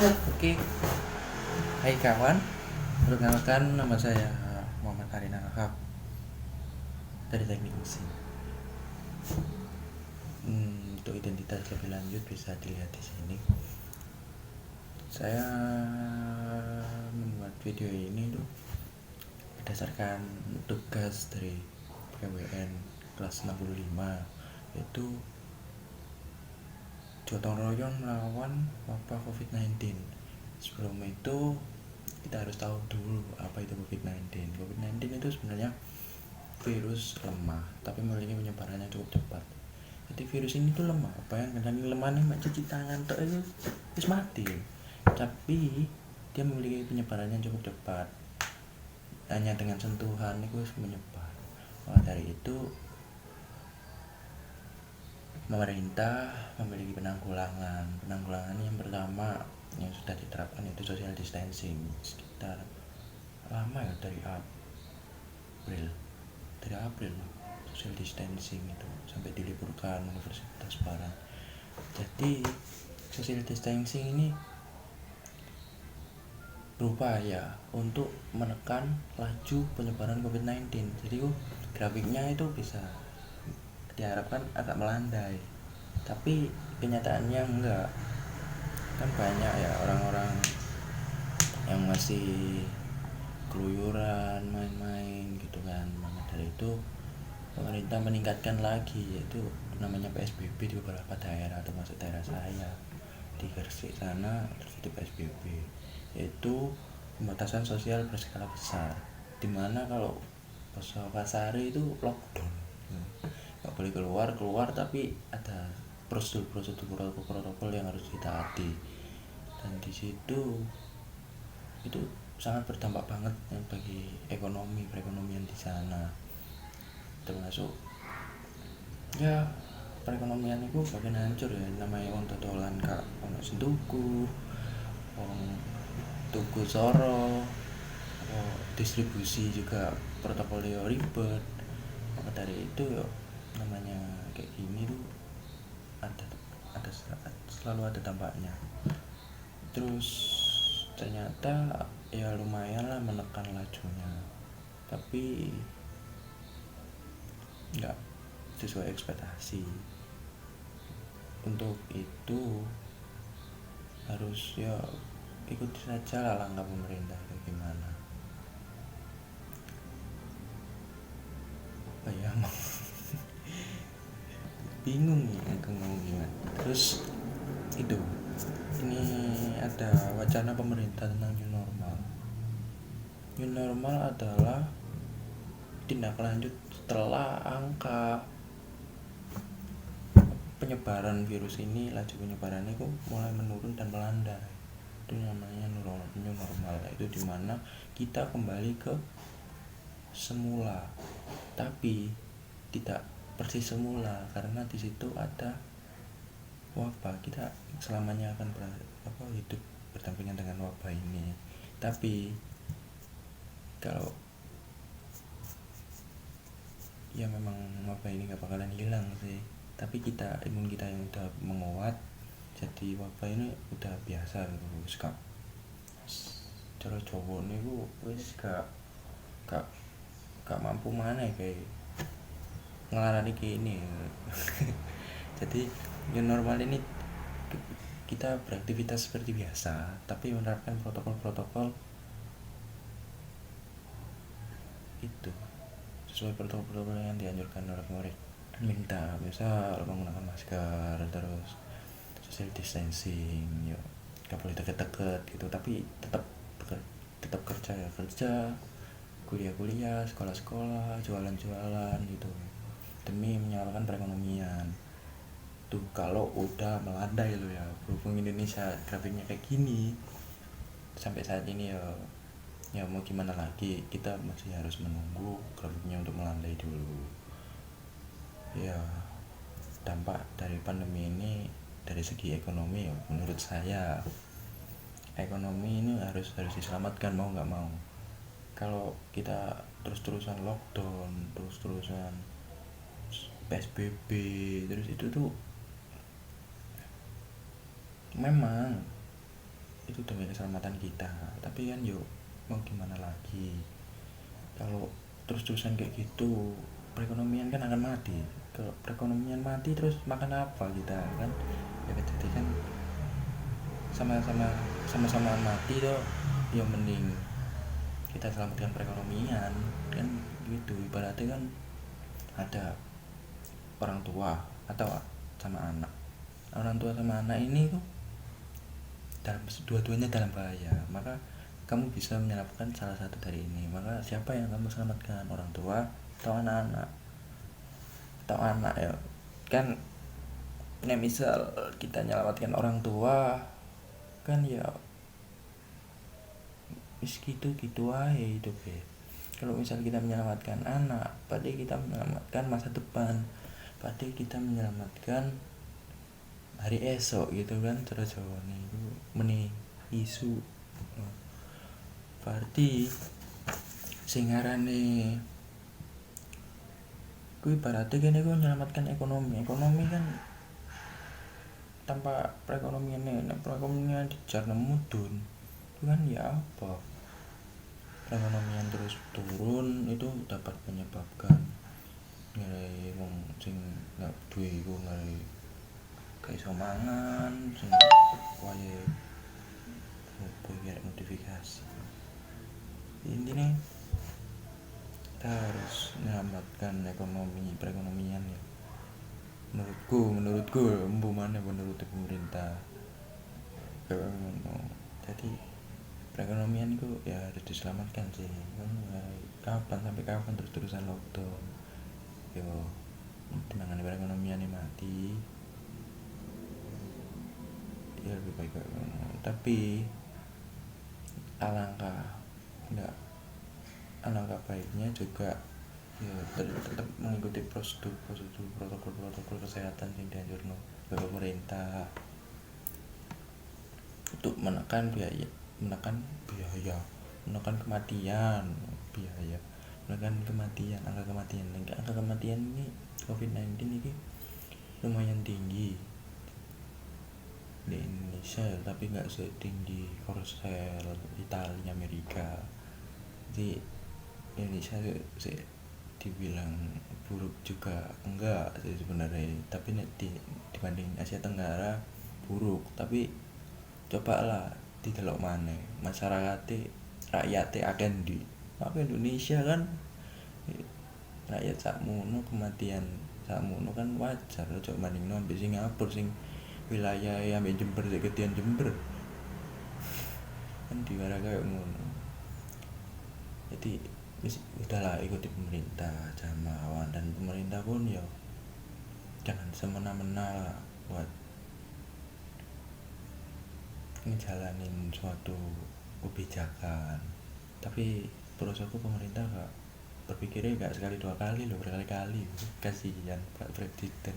Oke, hai kawan. Perkenalkan, nama saya Muhammad Arina Rahab dari Teknik Mesin. Untuk identitas lebih lanjut bisa dilihat di sini. Saya membuat video ini tuh berdasarkan tugas dari PKWN kelas 65, yaitu gotong royong melawan wabah COVID-19. Sebelum itu kita harus tahu dulu apa itu COVID-19. COVID-19 itu sebenarnya virus lemah tapi memiliki penyebaran yang cukup cepat. Jadi virus ini tuh lemah, bayangkan ini lemah nih, cuci tangan tuh itu terus mati. Tapi dia memiliki penyebaran yang cukup cepat, hanya dengan sentuhan itu menyebar. Maka dari itu pemerintah memiliki penanggulangan yang pertama yang sudah diterapkan itu social distancing sekitar lama ya, dari April social distancing itu sampai diliburkan universitas barang. Jadi social distancing ini berupaya untuk menekan laju penyebaran COVID-19. Jadi grafiknya itu bisa diharapkan agak melandai, tapi kenyataannya enggak. Kan banyak ya orang-orang yang masih keluyuran, main-main gitu kan. Maka dari itu pemerintah meningkatkan lagi, yaitu namanya PSBB di beberapa daerah, termasuk daerah saya di Gresik sana terjadi PSBB, yaitu pembatasan sosial berskala besar, dimana kalau Pasar itu lockdown, nggak boleh keluar tapi ada prosedur protokol yang harus ditaati, dan di situ itu sangat berdampak banget bagi perekonomian di sana, termasuk ya perekonomian itu bagian hancur ya, namanya wong dodolan kak ono sing tuku wong tuku soro, distribusi juga protokolnya ribet. Maka dari itu ya namanya kayak gini tuh ada selalu ada dampaknya. Terus ternyata ya lumayan lah menekan lajunya, tapi nggak sesuai ekspektasi. Untuk itu harus ya ikuti saja lah langkah pemerintah itu gimana. Apa ya bingung nih aku ngomong gimana. Terus itu ini ada wacana pemerintah tentang new normal. New normal adalah tindak lanjut setelah angka penyebaran virus ini, laju penyebarannya itu mulai menurun dan melandai. Itu namanya new normal, itu dimana kita kembali ke semula, tapi tidak persis semula karena di situ ada wabah. Kita selamanya akan hidup berdampingan dengan wabah ini. Tapi kalau ya memang wabah ini gak bakalan hilang sih, tapi imun kita yang udah menguat, jadi wabah ini udah biasa gitu. Wis gak cara Jawa niku wis gak mampu mana kayak ngelarani ini. Jadi new normal ini kita beraktivitas seperti biasa, tapi menerapkan protokol-protokol itu sesuai protokol yang dianjurkan oleh pemerintah. Misal menggunakan masker, terus social distancing, ya gak boleh deket-deket gitu, tapi tetap kerja, kuliah, sekolah, jualan gitu, demi menyalakan perekonomian. Tuh kalau udah melandai lo ya, berhubung Indonesia grafiknya kayak gini sampai saat ini ya mau gimana lagi, kita masih harus menunggu grafiknya untuk melandai dulu. Ya dampak dari pandemi ini dari segi ekonomi ya, menurut saya ekonomi ini harus diselamatkan mau nggak mau. Kalau kita terus-terusan lockdown, terus-terusan PSBB, terus itu tuh memang itu demi keselamatan kita. Tapi kan yuk mau gimana lagi, kalau terus-terusan kayak gitu perekonomian kan akan mati. Kalau perekonomian mati terus makan apa kita kan, ya jadi kan sama-sama mati tuh, yang mending kita selamatkan perekonomian kan gitu. Ibaratnya kan ada orang tua atau sama anak, orang tua sama anak ini tuh dalam dua-duanya dalam bahaya, maka kamu bisa menyelamatkan salah satu dari ini. Maka siapa yang kamu selamatkan, orang tua atau anak-anak? Atau anak ya kan. Nah misal kita menyelamatkan orang tua kan ya wis gitu aja hidup ya. Kalau misal kita menyelamatkan anak, berarti kita menyelamatkan masa depan, berarti kita menyelamatkan hari esok gitu kan. Terus Jawa nih meni isu, berarti sing ngarane kuwi ibaratnya kene ku menyelamatkan ekonomi kan. Tanpa perekonomian dijarno mudun itu kan ya apa, perekonomian terus turun itu dapat menyebabkan nilai wong sing gak duwe iku nilai gak iso mangan, sing wae opo ya notifikasi. Intinya kita harus menyelamatkan perekonomian ya. Menurutku mana menurut pemerintah jadi perekonomian itu ya harus diselamatkan sih kan. Kapan sampai kapan terus-terusan lockdown yo, menangani perekonomian ini mati ya lebih baik. Tapi alangkah baiknya juga ya tetap mengikuti prosedur protokol kesehatan yang dianjurkan oleh pemerintah untuk menekan kematian, angka kematian ini COVID-19 ini lumayan tinggi di Indonesia, tapi nggak setinggi Korsel, Italia, Amerika. Di Indonesia sih dibilang buruk juga enggak sih sebenarnya, tapi dibanding Asia Tenggara buruk. Tapi cobalah didelok maneh rakyate akan di apa Indonesia kan, rakyat sakmono kematian sakmono kan wajar. Coba bandingno ambek Singapura sing wilayah ambek Jember segedian Jember kan diwara kayak ngono. Jadi udahlah ikuti pemerintah jamaah, dan pemerintah pun ya jangan semena-mena lah buat ngejalanin suatu kebijakan. Tapi perusahaku pemerintah gak berpikirnya gak sekali dua kali loh, berkali-kali. Kasihan Pak Presiden.